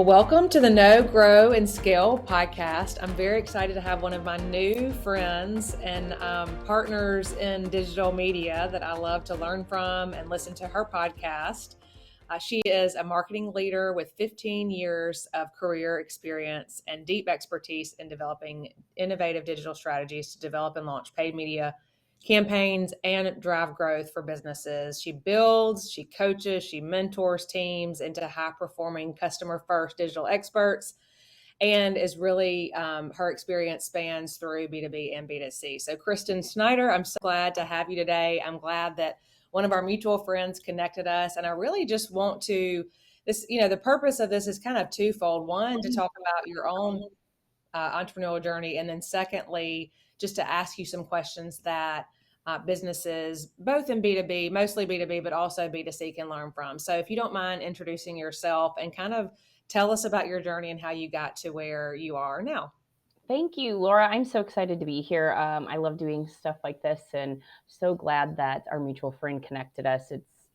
welcome to the Know, Grow, and Scale podcast. I'm very excited to have one of my new friends and partners in digital media that I love to learn from and listen to her podcast. She is a marketing leader with 15 years of career experience and deep expertise in developing innovative digital strategies to develop and launch paid media campaigns and drive growth for businesses. She builds, she coaches, she mentors teams into high-performing customer-first digital experts, and is really, her experience spans through B2B and B2C. So Kristen Schneider, I'm so glad to have you today. I'm glad that one of our mutual friends connected us, and I really just want to, the purpose of this is kind of twofold. One, to talk about your own entrepreneurial journey, and then secondly, just to ask you some questions that businesses, both in B2B, mostly B2B, but also B2C can learn from. So if you don't mind introducing yourself and kind of tell us about your journey and how you got to where you are now. Thank you, Laura. I'm so excited to be here. I love doing stuff like this and so glad that our mutual friend connected us.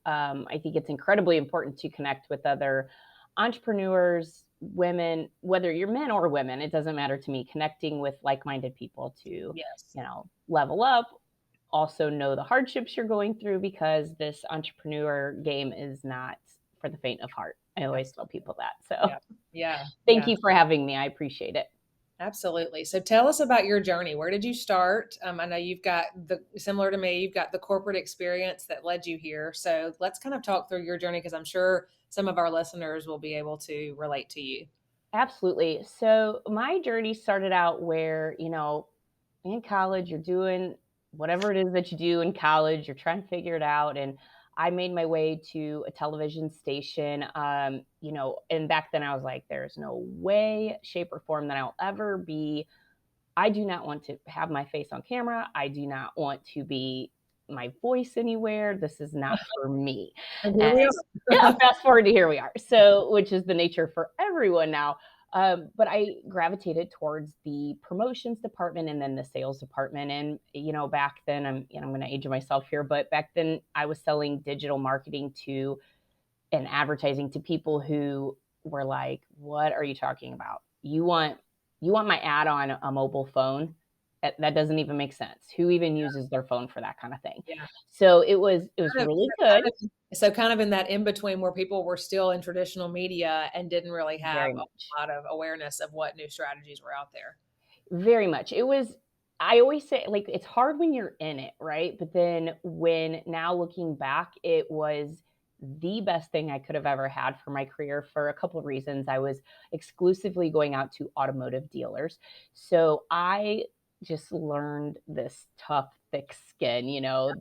I think it's incredibly important to connect with other entrepreneurs, women, whether you're men or women, it doesn't matter to me, connecting with like-minded people to, Yes. Level up, also know the hardships you're going through, because this entrepreneur game is not for the faint of heart. I always tell people that. So thank you for having me. I appreciate it. Absolutely. So tell us about your journey. Where did you start? I know you've got similar to me, you've got the corporate experience that led you here. So let's kind of talk through your journey, because I'm sure some of our listeners will be able to relate to you. Absolutely. So my journey started out where, in college, you're doing whatever it is that you do in college, you're trying to figure it out. And I made my way to a television station, and back then I was like, there's no way, shape, or form that I'll ever be. I do not want to have my face on camera. I do not want to be my voice anywhere. This is not for me. And fast forward to here we are. So, which is the nature for everyone now. But I gravitated towards the promotions department and then the sales department. And, back then I'm going to age myself here, but back then I was selling digital marketing to and advertising to people who were like, what are you talking about? You want my ad on a mobile phone? That doesn't even make sense. Who even uses their phone for that kind of thing? Yeah. So it was really good. So kind of in that in between where people were still in traditional media and didn't really have a lot of awareness of what new strategies were out there. Very much. I always say, like, it's hard when you're in it, right? But then now looking back, it was the best thing I could have ever had for my career for a couple of reasons. I was exclusively going out to automotive dealers. So I just learned this tough, thick skin,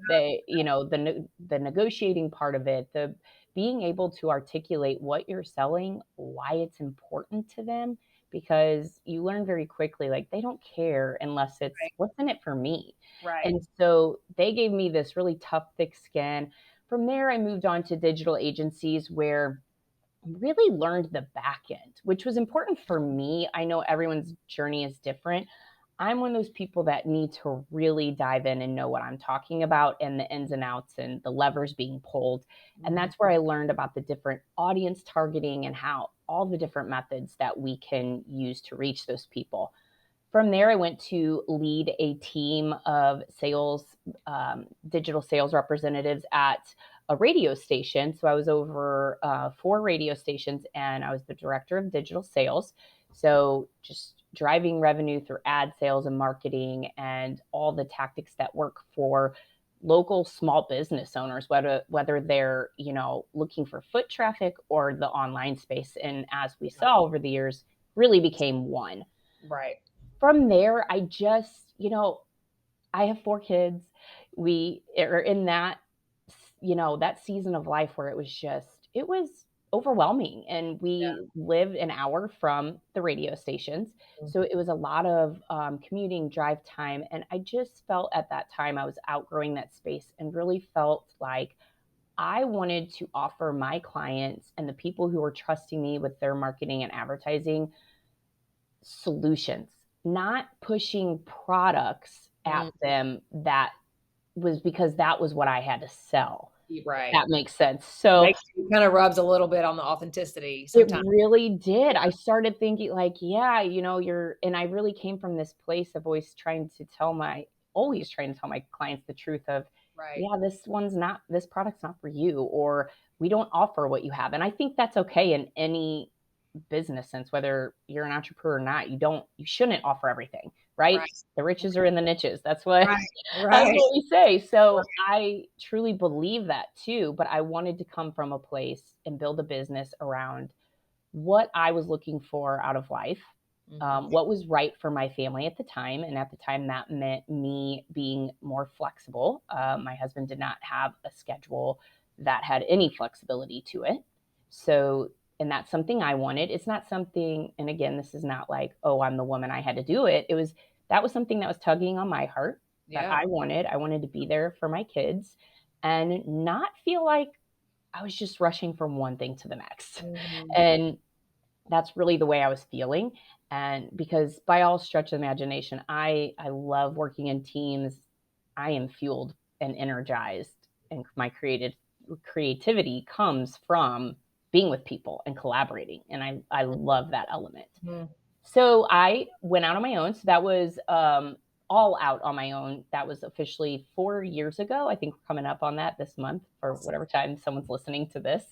the negotiating part of it, the being able to articulate what you're selling, why it's important to them, because you learn very quickly, like, they don't care unless it's what's in it for me. Right. And so they gave me this really tough, thick skin. From there, I moved on to digital agencies where I really learned the back end, which was important for me. I know everyone's journey is different. I'm one of those people that need to really dive in and know what I'm talking about and the ins and outs and the levers being pulled. And that's where I learned about the different audience targeting and how all the different methods that we can use to reach those people. From there, I went to lead a team of digital sales representatives at a radio station. So I was over 4 radio stations, and I was the director of digital sales. So just driving revenue through ad sales and marketing and all the tactics that work for local small business owners, whether they're, looking for foot traffic or the online space. And as we saw over the years, really became one. Right. From there, I just, I have 4 kids. We are in that, that season of life where it was overwhelming. And we lived an hour from the radio stations. Mm-hmm. So it was a lot of commuting, drive time. And I just felt at that time I was outgrowing that space and really felt like I wanted to offer my clients and the people who were trusting me with their marketing and advertising solutions, not pushing products at them that was because that was what I had to sell. Right. That makes sense. So Makes you kind of rubs a little bit on the authenticity it sometimes. really did. I started thinking like, yeah, and I really came from this place of always trying to tell my clients the truth of, Right. yeah, this product's not for you, or we don't offer what you have. And I think that's okay in any business sense, whether you're an entrepreneur or not. You shouldn't offer everything, right? Right. The riches are in the niches. That's what Right. that's Right. what we say. So I truly believe that too, but I wanted to come from a place and build a business around what I was looking for out of life, Mm-hmm. what was right for my family at the time. And at the time, that meant me being more flexible. My husband did not have a schedule that had any flexibility to it. So, and that's something I wanted. It's not something, and again, this is not like, oh, I'm the woman, I had to do it. That was something that was tugging on my heart that Yeah. I wanted. I wanted to be there for my kids and not feel like I was just rushing from one thing to the next. Mm-hmm. And that's really the way I was feeling. And because by all stretch of imagination, I love working in teams. I am fueled and energized, and my creativity comes from being with people and collaborating. And I love that element. Mm-hmm. So I went out on my own. So that was all out on my own. That was officially 4 years ago. I think we're coming up on that this month, or whatever time someone's listening to this.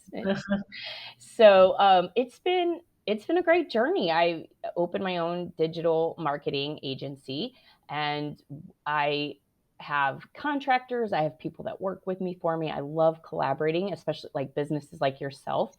So it's been a great journey. I opened my own digital marketing agency, and I have contractors. I have people that work with me for me. I love collaborating, especially like businesses like yourself,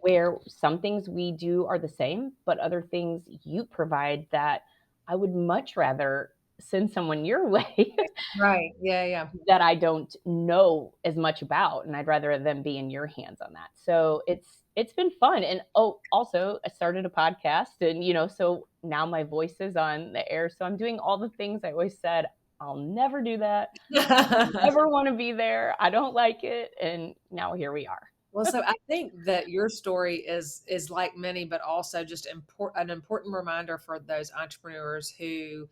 where some things we do are the same, but other things you provide that I would much rather send someone your way Right. Yeah. Yeah. that I don't know as much about, and I'd rather them be in your hands on that. So it's been fun. And also I started a podcast, and so now my voice is on the air. So I'm doing all the things I always said I'll never do that. Never want to be there. I don't like it. And now here we are. Well, so I think that your story is like many, but also just an important reminder for those entrepreneurs who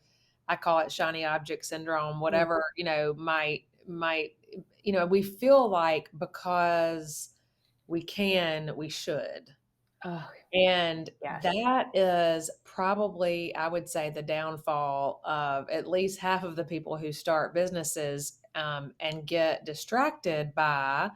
I call it shiny object syndrome, Mm. whatever, might we feel like because we can, we should. Oh, And yes. that is probably, I would say, the downfall of at least half of the people who start businesses and get distracted by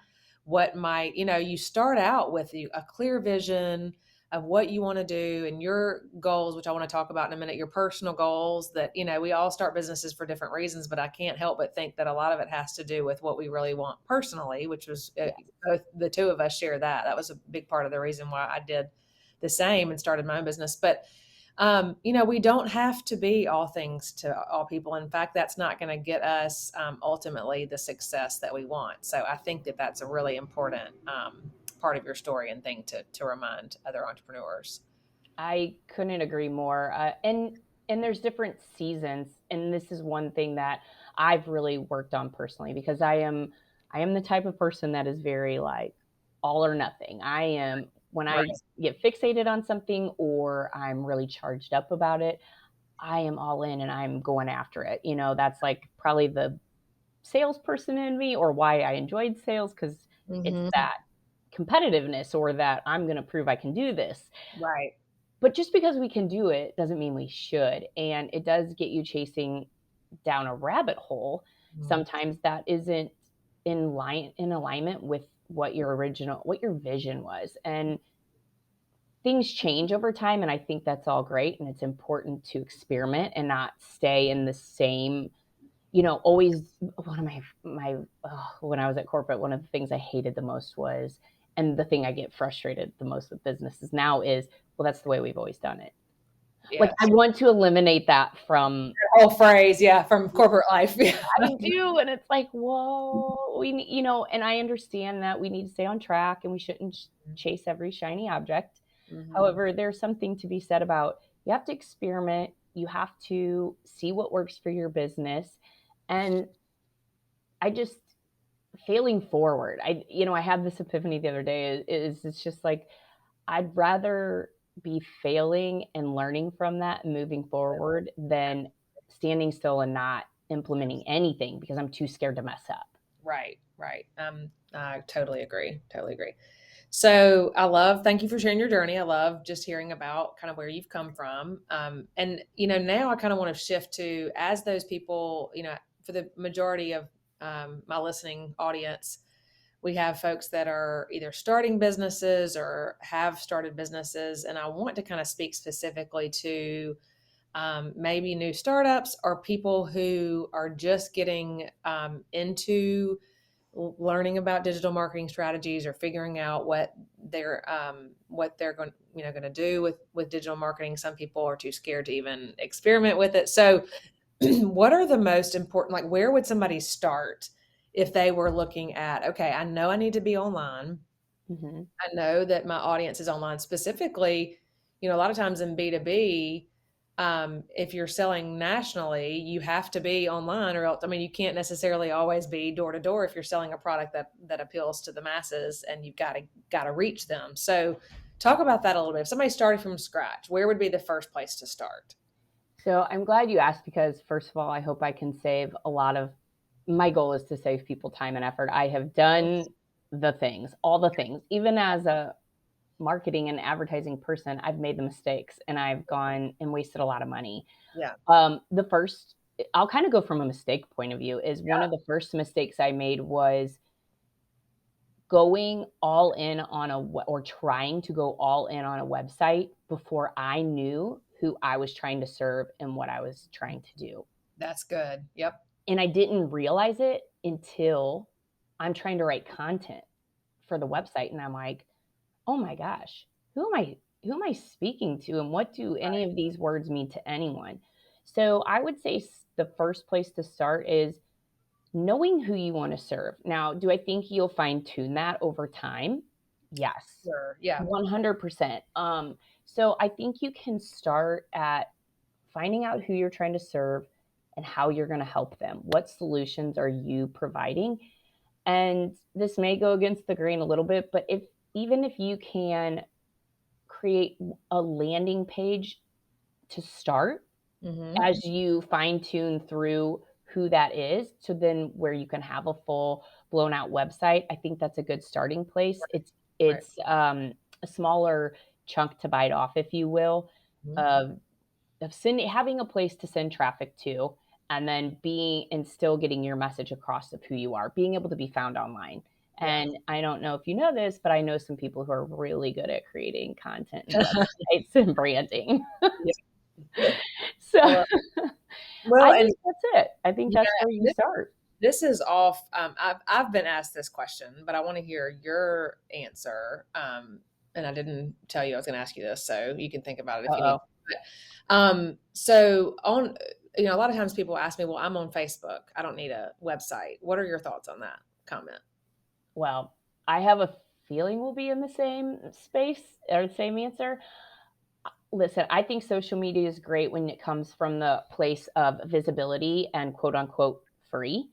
what might, you start out with a clear vision of what you want to do and your goals, which I want to talk about in a minute, your personal goals that, we all start businesses for different reasons, but I can't help but think that a lot of it has to do with what we really want personally, which was Yes. both the two of us share that. That was a big part of the reason why I did the same and started my own business. But we don't have to be all things to all people. In fact, that's not going to get us ultimately the success that we want. So I think that that's a really important part of your story and thing to remind other entrepreneurs. I couldn't agree more. And there's different seasons, and this is one thing that I've really worked on personally, because I am the type of person that is very like all or nothing. I am when Right. I get fixated on something or I'm really charged up about it, I am all in and I'm going after it. That's like probably the salesperson in me, or why I enjoyed sales, because it's Mm-hmm. that competitiveness, or that I'm going to prove I can do this. Right. But just because we can do it doesn't mean we should. And it does get you chasing down a rabbit hole Mm-hmm. sometimes that isn't in alignment with what your vision was. And things change over time, and I think that's all great, and it's important to experiment and not stay in the same, always. One of when I was at corporate, one of the things I hated the most was, and the thing I get frustrated the most with businesses now is, well, that's the way we've always done it. Like, I Yes. want to eliminate that from. Whole phrase, yeah, from corporate life. Yeah. I do, and it's like, whoa, and I understand that we need to stay on track and we shouldn't chase every shiny object. Mm-hmm. However, there's something to be said about, you have to experiment, you have to see what works for your business. And I just failing forward. I had this epiphany the other day. It's just like, I'd rather be failing and learning from that and moving forward than standing still and not implementing anything because I'm too scared to mess up. Right, right. I totally agree. Totally agree. Thank you for sharing your journey. I love just hearing about kind of where you've come from. And, now I kind of want to shift to, as those people, for the majority of my listening audience, we have folks that are either starting businesses or have started businesses. And I want to kind of speak specifically to maybe new startups or people who are just getting into learning about digital marketing strategies or figuring out what they're going to do with digital marketing. Some people are too scared to even experiment with it. So what are the most important, like where would somebody start if they were looking at, okay, I know I need to be online. Mm-hmm. I know that my audience is online. Specifically, a lot of times in B2B, if you're selling nationally, you have to be online, or else, I mean, you can't necessarily always be door to door if you're selling a product that appeals to the masses, and you've got to reach them. So talk about that a little bit. If somebody started from scratch, where would be the first place to start? So I'm glad you asked, because first of all, I hope I can save a lot of, my goal is to save people time and effort. I have done the things, all the things, even as a marketing and advertising person, I've made the mistakes and I've gone and wasted a lot of money. Yeah. The first, I'll kind of go from a mistake point of view, is one of the first mistakes I made was going all in on or trying to go all in on a website before I knew who I was trying to serve and what I was trying to do. That's good. Yep. And I didn't realize it until I'm trying to write content for the website. And I'm like, oh my gosh, who am I speaking to? And what do any of these words mean to anyone? So I would say the first place to start is knowing who you want to serve. Now, do I think you'll fine tune that over time? Yes, Sure. Yeah. 100%. So I think you can start at finding out who you're trying to serve and how you're going to help them. What solutions are you providing? And this may go against the grain a little bit, but even if you can create a landing page to start, Mm-hmm. as you fine tune through who that is, to then where you can have a full blown out website, I think that's a good starting place. Right. It's a smaller chunk to bite off, if you will, Mm-hmm. of having a place to send traffic to, and then being and still getting your message across of who you are, being able to be found online. Yeah. And I don't know if you know this, but I know some people who are really good at creating content and websites and branding. Yeah. So Well, I and think that's it. I think yeah, that's where you start. this is off. I've been asked this question, but I want to hear your answer. And I didn't tell you I was going to ask you this, so you can think about it if you need. Uh-oh. So on, a lot of times people ask me, well, I'm on Facebook. I don't need a website. What are your thoughts on that comment? Well, I have a feeling we'll be in the same space or the same answer. Listen, I think social media is great when it comes from the place of visibility and quote unquote free.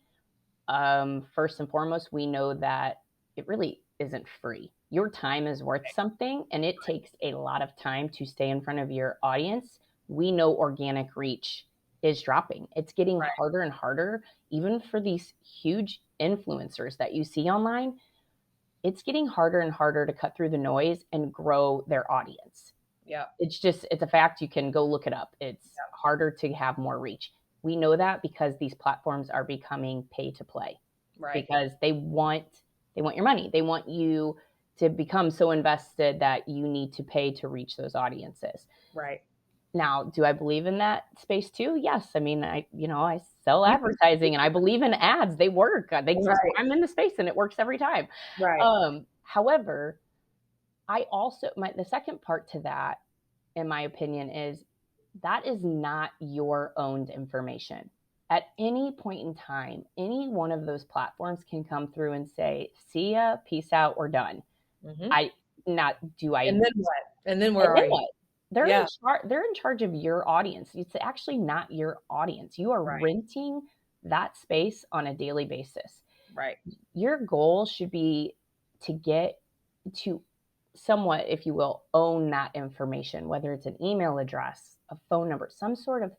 First and foremost, we know that it really isn't free. Your time is worth something, and it takes a lot of time to stay in front of your audience. We know organic reach is dropping. It's getting Right. harder and harder, even for these huge influencers that you see online. It's getting harder and harder to cut through the noise and grow their audience. Yeah. It's a fact. You can go look it up. It's harder to have more reach. We know that because these platforms are becoming pay to play. Right. Because they want your money. They want you to become so invested that you need to pay to reach those audiences. Right. Now, do I believe in that space too? Yes. I mean, I sell advertising and I believe in ads. They work. I'm in the space and it works every time. Right. However, I also the second part to that, in my opinion, is that is not your owned information. At any point in time, any one of those platforms can come through and say, "See ya, peace out, we're done." Mm-hmm. And then what? And then where are you? They're in charge of your audience. It's actually not your audience. You are renting that space on a daily basis. Right. Your goal should be to get to somewhat, if you will, own that information, whether it's an email address, a phone number, some sort of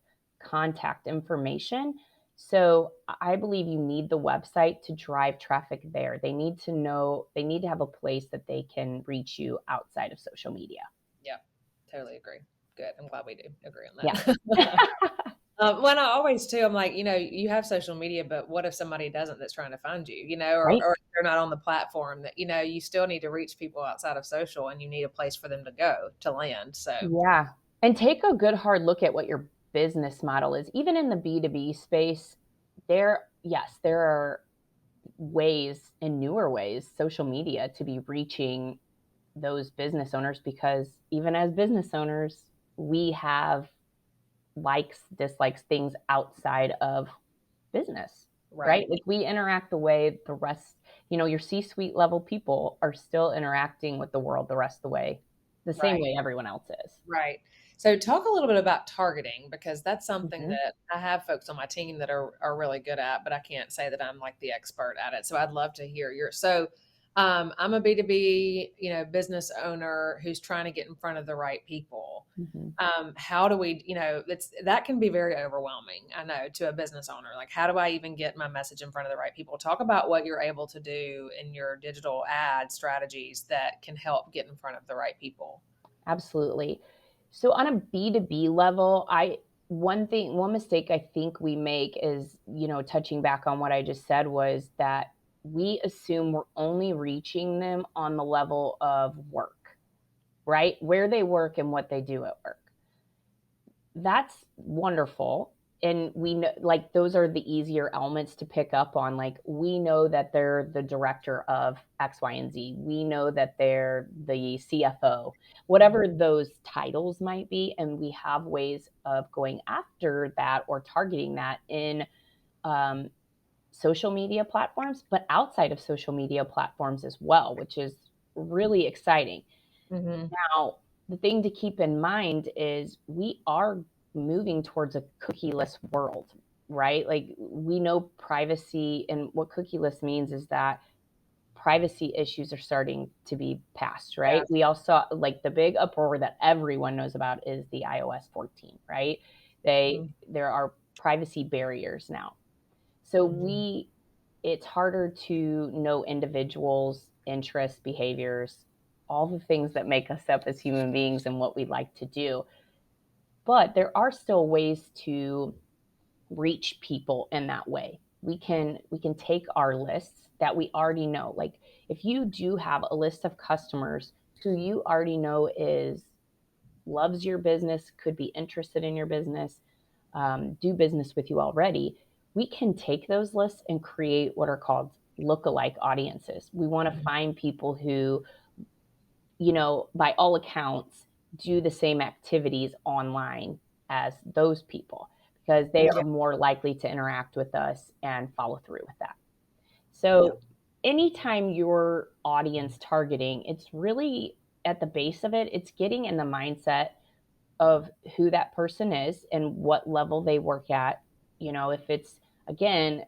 contact information, So I believe you need the website to drive traffic there. They need to have a place that they can reach you outside of social media. Yep. Totally agree. Good. I'm glad we do agree on Yeah. that. When I always too, I'm like, you have social media, but what if somebody doesn't that's trying to find you, Right. or they're not on the platform that, you still need to reach people outside of social and you need a place for them to go to land. So, Yeah. And take a good hard look at what your business model is. Even in the B2B space, there are ways and newer ways, social media, to be reaching those business owners, because even as business owners, we have likes, dislikes, things outside of business, right? right, Like we interact the way the rest, your C-suite level people are still interacting with the world the rest of the way, the same right. way everyone else is. Right. So talk a little bit about targeting because that's something Mhm. that I have folks on my team that are really good at, but I can't say that I'm like the expert at it. So I'd love to hear your I'm a B2B, business owner who's trying to get in front of the right people. Mhm. How do we, that can be very overwhelming, I know, to a business owner. Like, how do I even get my message in front of the right people? Talk about what you're able to do in your digital ad strategies that can help get in front of the right people. Absolutely. So on a B2B level, one mistake I think we make is, touching back on what I just said, was that we assume we're only reaching them on the level of work, right? Where they work and what they do at work. That's wonderful. And we know, like, those are the easier elements to pick up on. Like, we know that they're the director of X, Y, and Z. We know that they're the CFO, whatever those titles might be. And we have ways of going after that or targeting that in um, social media platforms, but outside of social media platforms as well, which is really exciting. Mm-hmm. Now, the thing to keep in mind is we are moving towards a cookieless world, right? Like, we know privacy, and what cookieless means is that privacy issues are starting to be passed, right? Yeah. We also, like, the big uproar that everyone knows about is the iOS 14, right? There are privacy barriers now. So Mm-hmm. it's harder to know individuals' interests, behaviors, all the things that make us up as human beings and what we like to do. But there are still ways to reach people in that way. We can take our lists that we already know. Like, if you do have a list of customers who you already know is loves your business, could be interested in your business, do business with you already, we can take those lists and create what are called lookalike audiences. We want to find people who, by all accounts, do the same activities online as those people, because they Yeah. are more likely to interact with us and follow through with that. Yeah. So, anytime you're audience targeting, it's really at the base of it, it's getting in the mindset of who that person is and what level they work at. If it's, again,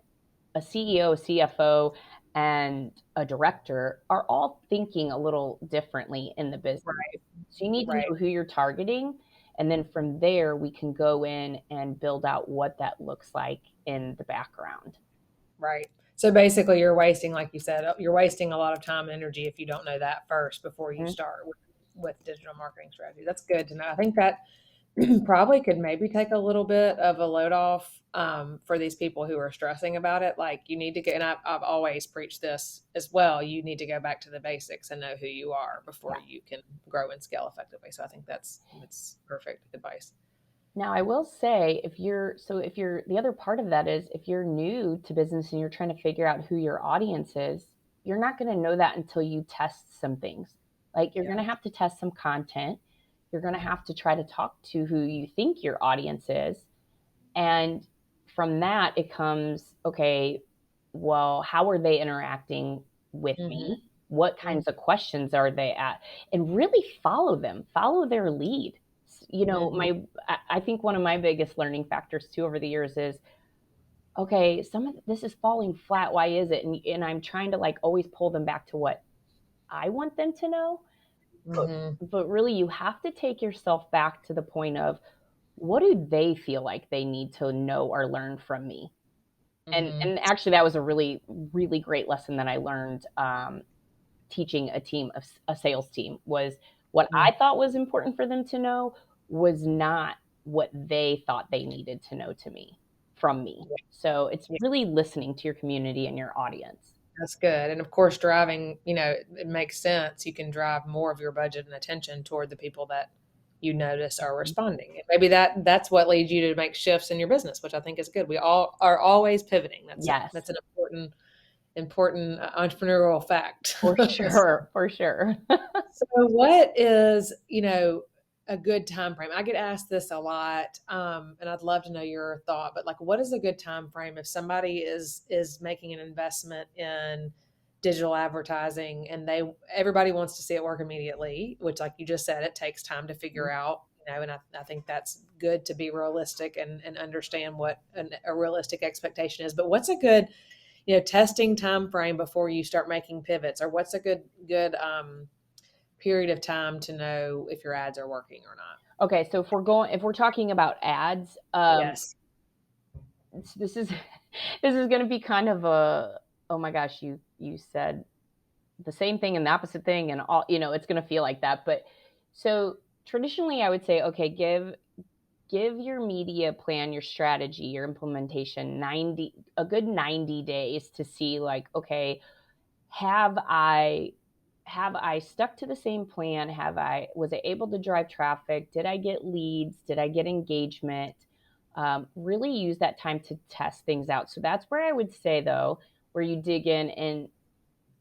a CEO, CFO, and a director are all thinking a little differently in the business. Right. So you need to Right. know who you're targeting. And then from there, we can go in and build out what that looks like in the background. Right. So basically, you're wasting, like you said, you're wasting a lot of time and energy if you don't know that first before you Mhm. start with digital marketing strategy. That's good to know. I think that probably could maybe take a little bit of a load off for these people who are stressing about it. Like, you need to get, and I've always preached this as well. You need to go back to the basics and know who you are before Yeah. you can grow and scale effectively. So I think that's perfect advice. Now, I will say, the other part of that is, if you're new to business and you're trying to figure out who your audience is, you're not going to know that until you test some things. Like, you're Yeah. going to have to test some content. You're going to have to try to talk to who you think your audience is. And from that, it comes, okay, well, how are they interacting with Mm-hmm. me? What kinds of questions are they at? And really follow them, follow their lead. Mm-hmm. I think one of my biggest learning factors too over the years is, okay, some of this is falling flat. Why is it? And I'm trying to, like, always pull them back to what I want them to know. But, Mm-hmm. but really, you have to take yourself back to the point of, what do they feel like they need to know or learn from me? Mm-hmm. And actually that was a really, really great lesson that I learned, teaching a sales team, was what I thought was important for them to know was not what they thought they needed to know from me. So it's Yeah, really listening to your community and your audience. that's good. And of course, driving, it makes sense. You can drive more of your budget and attention toward the people that you notice are responding. And maybe that's what leads you to make shifts in your business, which I think is good. We all are always pivoting. Yes, That's an important entrepreneurial fact. for sure, for sure. So what is, a good time frame? I get asked this a lot, and I'd love to know your thought, but like what is a good time frame if somebody is making an investment in digital advertising and everybody wants to see it work immediately, which like you just said, it takes time to figure out, and I think that's good to be realistic and understand what a realistic expectation is. But what's a good, testing time frame before you start making pivots, or what's a good period of time to know if your ads are working or not? Okay, so if we're talking about ads, Yes. this is this is going to be kind of a, oh my gosh, you said the same thing and the opposite thing, and all, it's going to feel like that. But so traditionally, I would say, okay, give your media plan, your strategy, your implementation a good 90 days to see, like, okay, have I stuck to the same plan? Was I able to drive traffic? Did I get leads? Did I get engagement? Really use that time to test things out. So that's where I would say, though, where you dig in and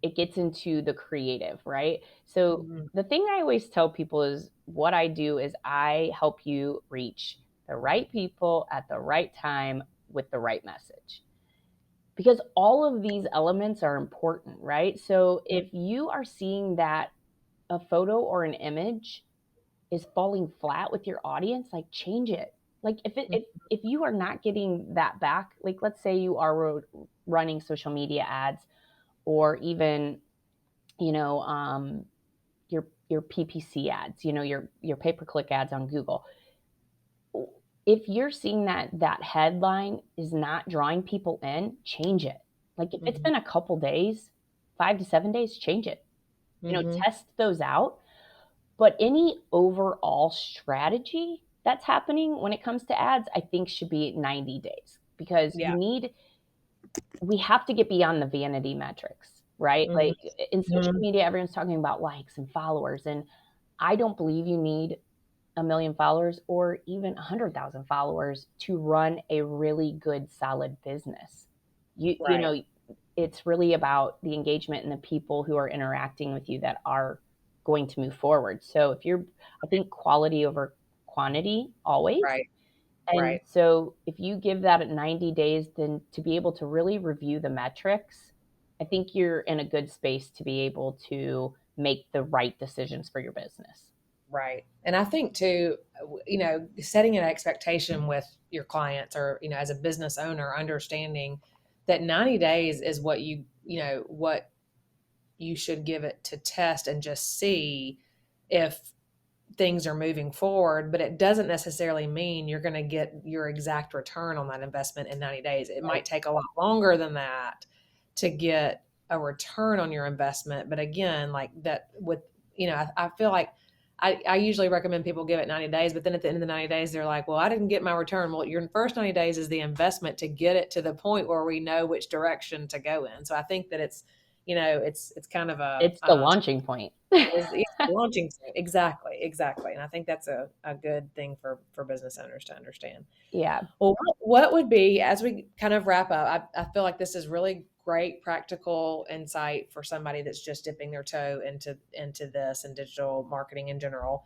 it gets into the creative, right? So Mhm. the thing I always tell people is, what I do is I help you reach the right people at the right time with the right message, because all of these elements are important, right? So if you are seeing that a photo or an image is falling flat with your audience, like, change it. Like, if you are not getting that back, like, let's say you are running social media ads, or even, you know um, your PPC ads, your pay per click ads on Google. If you're seeing that headline is not drawing people in, change it. Like, if it's Mhm. been a couple days, 5 to 7 days, change it. Mhm. Test those out. But any overall strategy that's happening when it comes to ads, I think should be 90 days, because Yeah. we have to get beyond the vanity metrics, right? Mhm. Like, in social Mhm. media, everyone's talking about likes and followers. And I don't believe you need a million followers or even 100,000 followers to run a really good, solid business. You Right. know, it's really about the engagement and the people who are interacting with you that are going to move forward. So I think quality over quantity always. Right. And Right. so if you give that at 90 days, then to be able to really review the metrics, I think you're in a good space to be able to make the right decisions for your business. Right. And I think too, setting an expectation with your clients, or, as a business owner, understanding that 90 days is what you should give it to test and just see if things are moving forward. But it doesn't necessarily mean you're going to get your exact return on that investment in 90 days. It Right. might take a lot longer than that to get a return on your investment. But again, like that with, I feel like I usually recommend people give it 90 days, but then at the end of the 90 days, they're like, well, I didn't get my return. Well, your first 90 days is the investment to get it to the point where we know which direction to go in. So I think that it's kind of It's the launching point. it's launching. Exactly. Exactly. And I think that's a good thing for business owners to understand. Yeah. Well, what would be, as we kind of wrap up, I feel like this is really great practical insight for somebody that's just dipping their toe into this and digital marketing in general.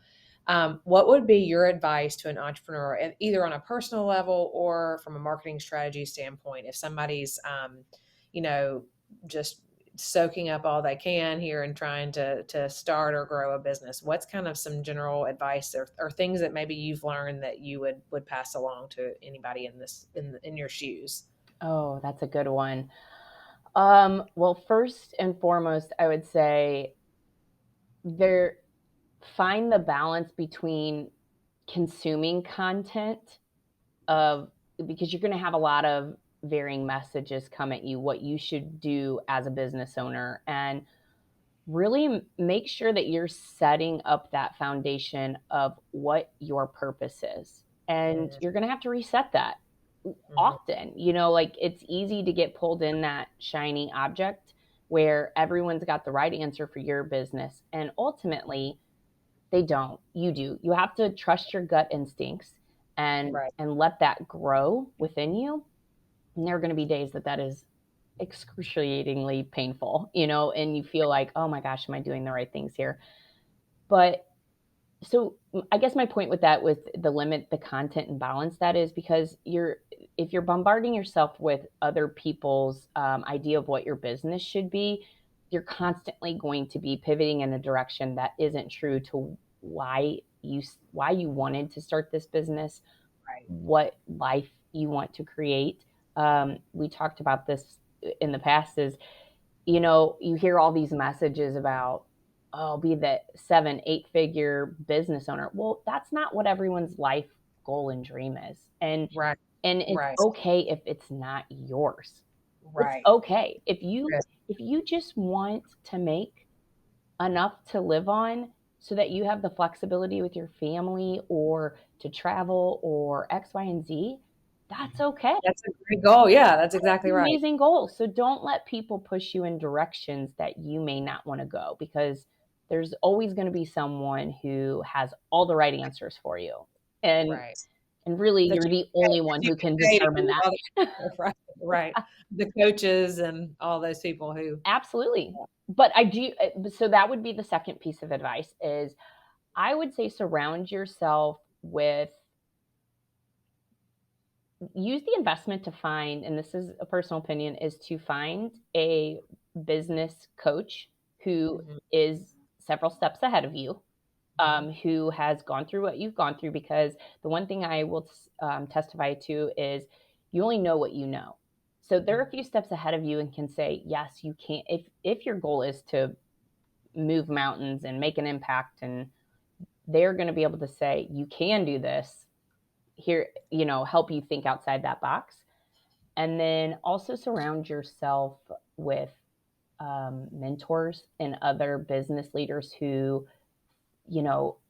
What would be your advice to an entrepreneur, either on a personal level or from a marketing strategy standpoint, if somebody's, you know, just soaking up all they can here and trying to start or grow a business? What's kind of some general advice, or things that maybe you've learned that you would pass along to anybody in your shoes? Oh, that's a good one. Well, first and foremost, I would say there find the balance between consuming content of because you're going to have a lot of varying messages come at you, what you should do as a business owner, and really make sure that you're setting up that foundation of what your purpose is. And you're going to have to reset that Mhm. often. Like it's easy to get pulled in that shiny object where everyone's got the right answer for your business. And ultimately, they don't. You do. You have to trust your gut instincts Right. and let that grow within you. And there are going to be days that is excruciatingly painful, and you feel like, oh my gosh, am I doing the right things here? But so I guess my point with that, with the limit, the content and balance, that is because if you're bombarding yourself with other people's idea of what your business should be, you're constantly going to be pivoting in a direction that isn't true to why you wanted to start this business, Right. what life you want to create. We talked about this in the past, is, you hear all these messages about, oh, be the 7-8 figure business owner. Well, that's not what everyone's life goal and dream is. And Right. it's Right. okay if it's not yours. It's Right. okay. If you Yes. if you just want to make enough to live on so that you have the flexibility with your family or to travel or X, Y, and Z, that's okay. That's a great goal. Yeah, that's That's exactly an right. amazing goal. So don't let people push you in directions that you may not want to go, because there's always going to be someone who has all the right answers for you. And Right. really That you're you the can pay, only that one you who can can pay to determine do that. all the right. Right. The coaches and all those people who. Absolutely. But I do, so that would be the second piece of advice, is I would say surround yourself with, use the investment to find, and this is a personal opinion, is to find a business coach who Mhm. is several steps ahead of you, Mhm. who has gone through what you've gone through. Because the one thing I will testify to is you only know what you know. So they're a few steps ahead of you and can say, yes, you can. If your goal is to move mountains and make an impact, and they're going to be able to say, you can do this here, help you think outside that box. And then also surround yourself with mentors and other business leaders who,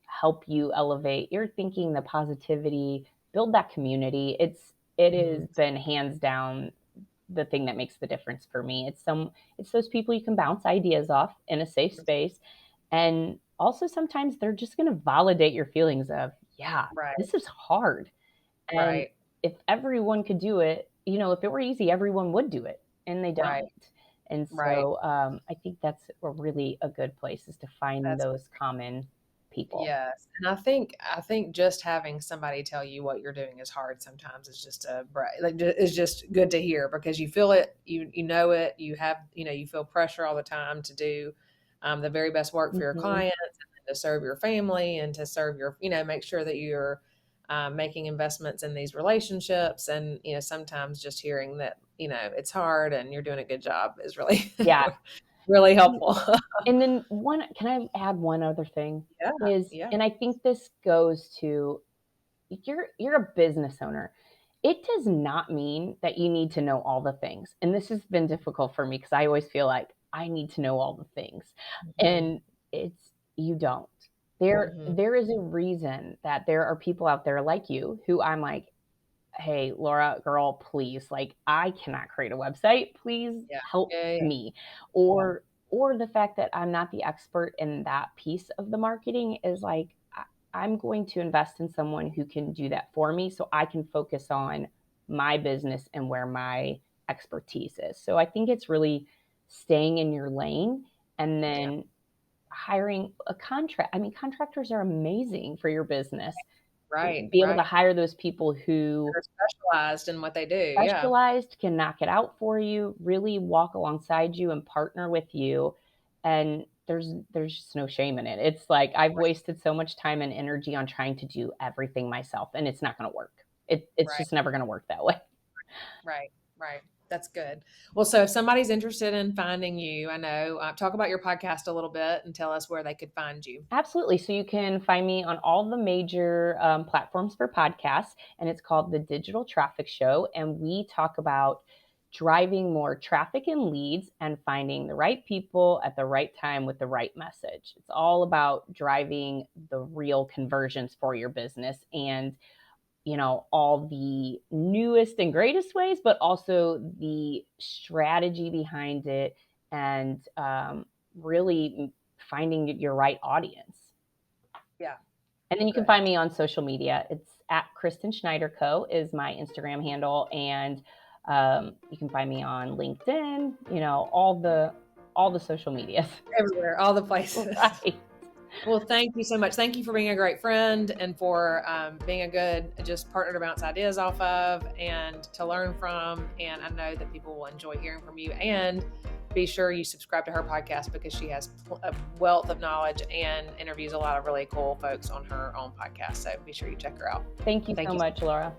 help you elevate your thinking, the positivity, build that community. It has Mhm. been hands down the thing that makes the difference for me. It's those people you can bounce ideas off in a safe space. And also sometimes they're just going to validate your feelings of, yeah, Right. this is hard. And Right. if everyone could do it, if it were easy, everyone would do it, and they Right. don't. And Right. so I think that's a good place, is to find That's those common people. yes. And I think just having somebody tell you what you're doing is hard sometimes is just is just good to hear, because you feel it, you know it, you have, you feel pressure all the time to do the very best work for your Mhm. clients and to serve your family and to serve your, make sure that you're making investments in these relationships. And, sometimes just hearing that, it's hard and you're doing a good job is really, Yeah. really helpful. And then can I add one other thing? Yeah. Is, Yeah. and I think this goes to, you're a business owner. It does not mean that you need to know all the things. And this has been difficult for me because I always feel like I need to know all the things. Mhm. And you don't. There is a reason that there are people out there like you who I'm like, hey, Laura, girl, please, like, I cannot create a website. Please Yeah. help Yeah. Yeah. me. Or the fact that I'm not the expert in that piece of the marketing is like, I'm going to invest in someone who can do that for me so I can focus on my business and where my expertise is. So I think it's really staying in your lane, and Yeah. then hiring a contract. I mean, contractors are amazing for your business. Right, Be able right. to hire those people who They're specialized in what they do. Yeah. specialized, can knock it out for you, really walk alongside you and partner with you. And there's just no shame in it. It's like I've Right, wasted so much time and energy on trying to do everything myself, and it's not going to work. It's right, just never going to work that way. right, Right. That's good. Well, so if somebody's interested in finding you, I know, talk about your podcast a little bit and tell us where they could find you. Absolutely. So you can find me on all the major platforms for podcasts, and it's called The Digital Traffic Show. And we talk about driving more traffic and leads and finding the right people at the right time with the right message. It's all about driving the real conversions for your business and all the newest and greatest ways, but also the strategy behind it and really finding your right audience. Yeah. And then you can find me on social media. It's at Kristen Schneider Co. is my Instagram handle. And you can find me on LinkedIn, all the social medias. Everywhere, all the places. Right. Well, thank you so much. Thank you for being a great friend and for being a good just partner to bounce ideas off of and to learn from. And I know that people will enjoy hearing from you. And be sure you subscribe to her podcast because she has a wealth of knowledge and interviews a lot of really cool folks on her own podcast. So be sure you check her out. Thank you so much, Laura.